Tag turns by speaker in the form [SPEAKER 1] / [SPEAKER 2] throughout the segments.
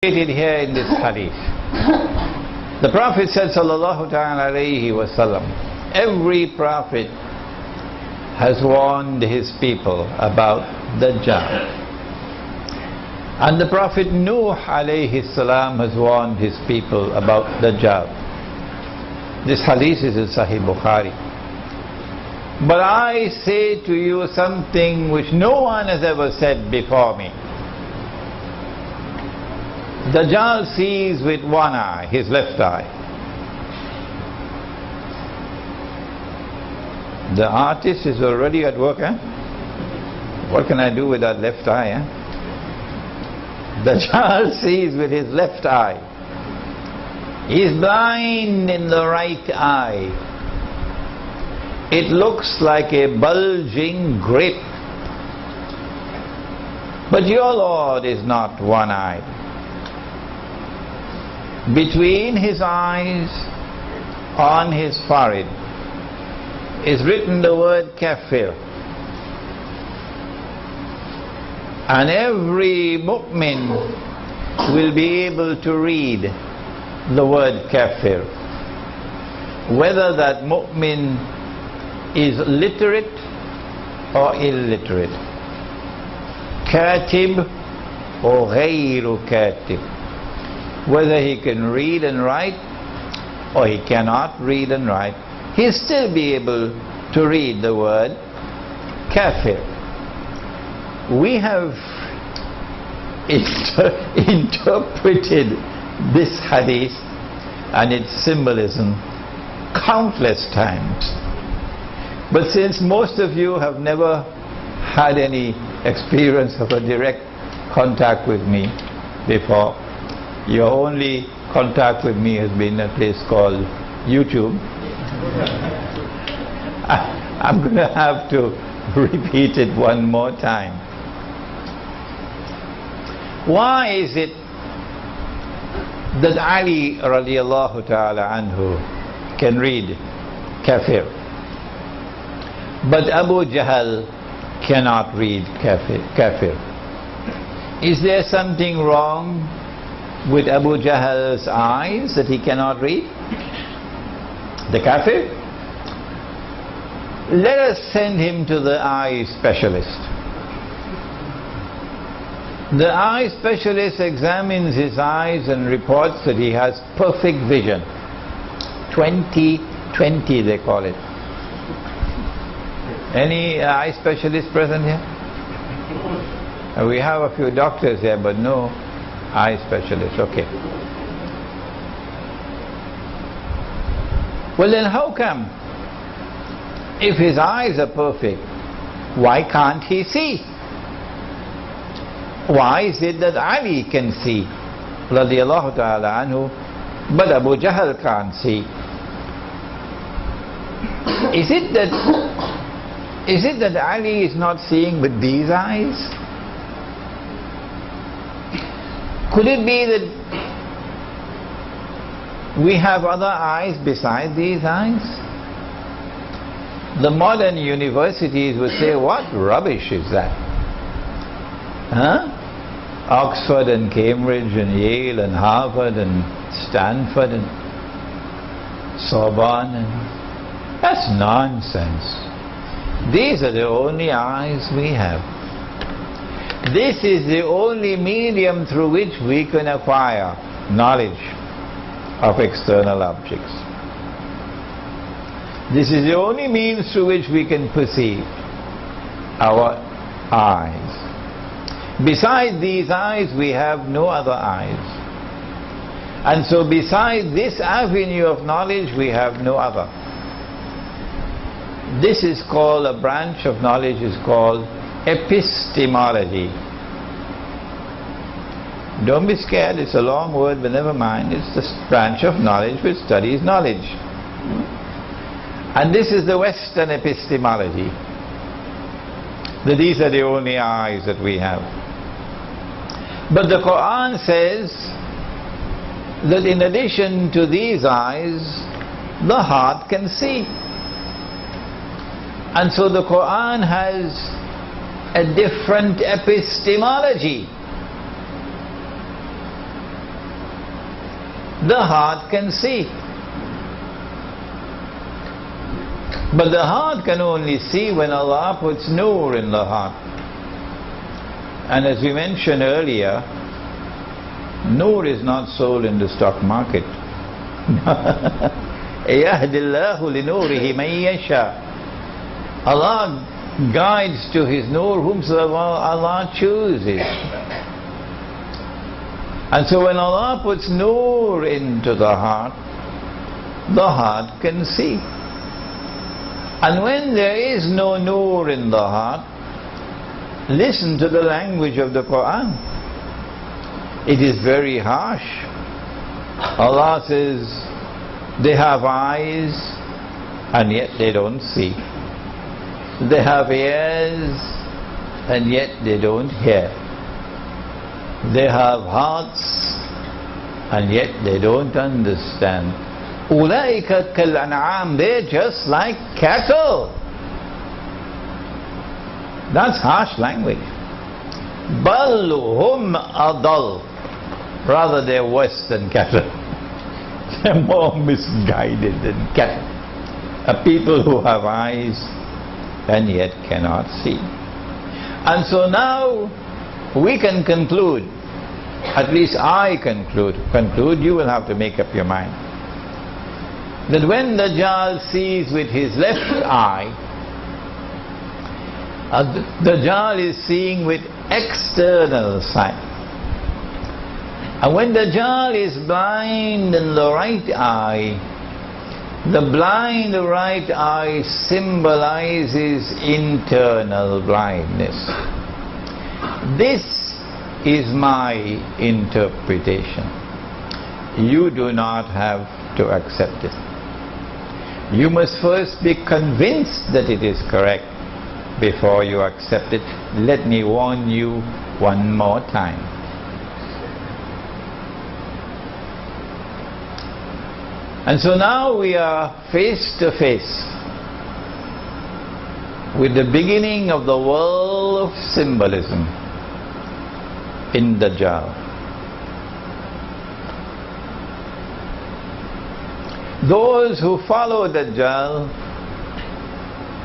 [SPEAKER 1] Stated here in this hadith. The Prophet said, sallallahu ta'ala alayhi wa sallam, every prophet has warned his people about dajjal. And the Prophet Nuh alayhi salam has warned his people about dajjal. This hadith is in Sahih Bukhari. But I say to you something which no one has ever said before me. Dajjal sees with one eye, his left eye. The artist is already at work, eh? What can I do with that left eye, eh? Dajjal sees with his left eye. He's blind in the right eye. It looks like a bulging grape. But your Lord is not one-eyed. Between his eyes, on his forehead, is written the word kafir. And every mu'min will be able to read the word kafir. Whether that mu'min is literate or illiterate, katib or ghayru katib. Whether he can read and write or he cannot read and write, he'll still be able to read the word kafir. We have interpreted this hadith and its symbolism countless times. But since most of you have never had any experience of a direct contact with me before, your only contact with me has been a place called YouTube. I'm going to have to repeat it one more time. Why is it that Ali radiallahu ta'ala anhu can read kafir, but Abu Jahl cannot read kafir? Is there something wrong with Abu Jahl's eyes that he cannot read? The kafir? Let us send him to the eye specialist. The eye specialist examines his eyes and reports that he has perfect vision. 20/20 they call it. Any eye specialist present here? We have a few doctors here, but no eye specialist. Okay. Well then, how come, if his eyes are perfect, why can't he see? Why is it that Ali can see, radiallahu ta'ala anhu, but Abu Jahl can't see? Is it that Ali is not seeing with these eyes? Could it be that we have other eyes besides these eyes? The modern universities would say, what rubbish is that? Huh? Oxford and Cambridge and Yale and Harvard and Stanford and Sorbonne, and that's nonsense. These are the only eyes we have. This is the only medium through which we can acquire knowledge of external objects. This is the only means through which we can perceive, our eyes. Besides these eyes, we have no other eyes. And so besides this avenue of knowledge, we have no other. This is called, a branch of knowledge is called epistemology. Don't be scared, it's a long word, but never mind. It's the branch of knowledge which studies knowledge. And this is the Western epistemology. That these are the only eyes that we have. But the Quran says that in addition to these eyes, the heart can see. And so the Quran has a different epistemology. the heart can see. But the heart can only see when Allah puts nur in the heart. And as we mentioned earlier, nur is not sold in the stock market. يَهْدِ اللَّهُ لِنُورِهِ مَن يَشَاءُ. Allah guides to His nur whomsoever Allah chooses. And so when Allah puts nur into the heart can see. And when there is no nur in the heart, listen to the language of the Quran. It is very harsh. Allah says, they have eyes and yet they don't see. They have ears and yet they don't hear. They have hearts and yet they don't understand. أُولَئِكَ كَالْأَنْعَامِ. They're just like cattle. That's harsh language. بَلْ هُمْ أَضَلُّ. Rather they're worse than cattle. They're more misguided than cattle. A people who have eyes and yet cannot see. And so now we can conclude, at least I conclude, you will have to make up your mind, that when Dajjal sees with his left eye, Dajjal is seeing with external sight. And when Dajjal is blind in the right eye, the blind right eye symbolizes internal blindness. This is my interpretation. You do not have to accept it. You must first be convinced that it is correct before you accept it. Let me warn you one more time. And so now we are face to face with the beginning of the world of symbolism in Dajjal. Those who follow Dajjal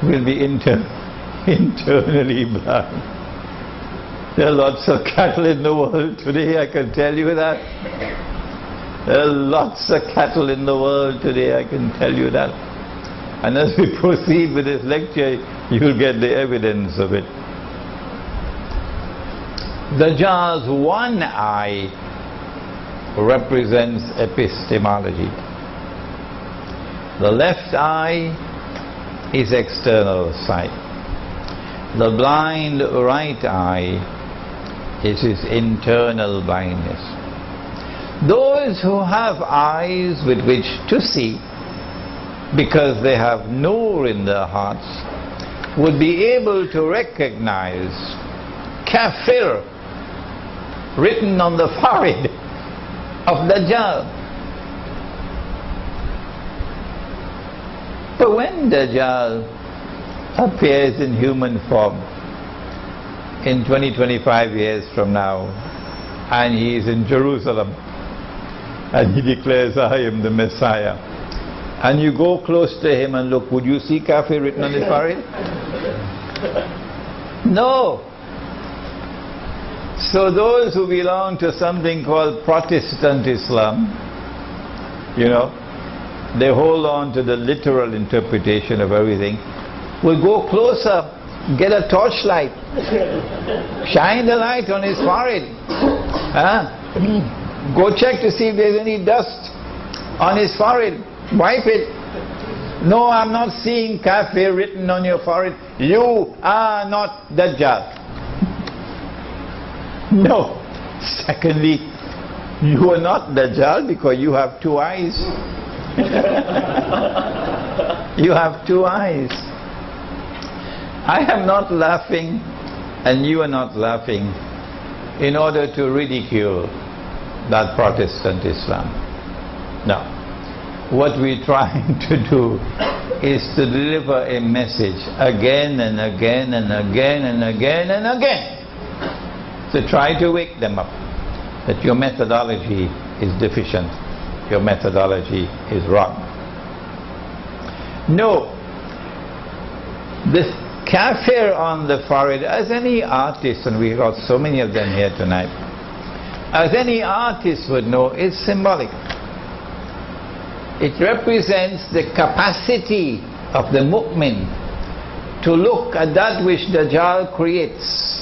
[SPEAKER 1] will be internally blind. There are lots of cattle in the world today, I can tell you that. There are lots of cattle in the world today, I can tell you that. And as we proceed with this lecture, you will get the evidence of it. Dajjal's one eye represents epistemology. The left eye is external sight. The blind right eye is his internal blindness. Those who have eyes with which to see, because they have nur in their hearts, would be able to recognize kafir written on the forehead of Dajjal. But when Dajjal appears in human form in 20-25 years from now, and he is in Jerusalem, and he declares, I am the Messiah, and you go close to him and look, would you see kafir written on his forehead? No. So those who belong to something called Protestant Islam, you know, they hold on to the literal interpretation of everything, will go closer, get a torchlight, shine the light on his forehead, go check to see if there's any dust on his forehead, wipe it. No, I'm not seeing kafir written on your forehead. You are not Dajjal. No. Secondly, you are not Dajjal because you have two eyes. You have two eyes. I am not laughing and you are not laughing in order to ridicule that Protestant Islam. No. What we're trying to do is to deliver a message again and again and again and again and again, to try to wake them up that your methodology is deficient. your methodology is wrong. No, this kafir on the forehead, as any artist, and we've got so many of them here tonight, as any artist would know, is symbolic. It represents the capacity of the mu'min to look at that which Dajjal creates.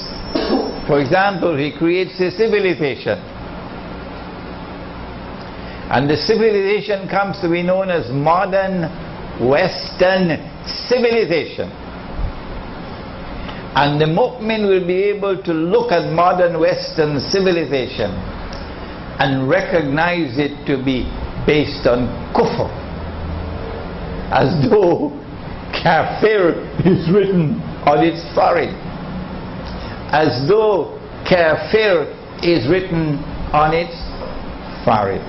[SPEAKER 1] For example, he creates a civilization, and the civilization comes to be known as modern Western civilization. And the mu'min will be able to look at modern Western civilization and recognize it to be based on kufr, as though kafir is written on its forehead, as though kafir is written on its forehead.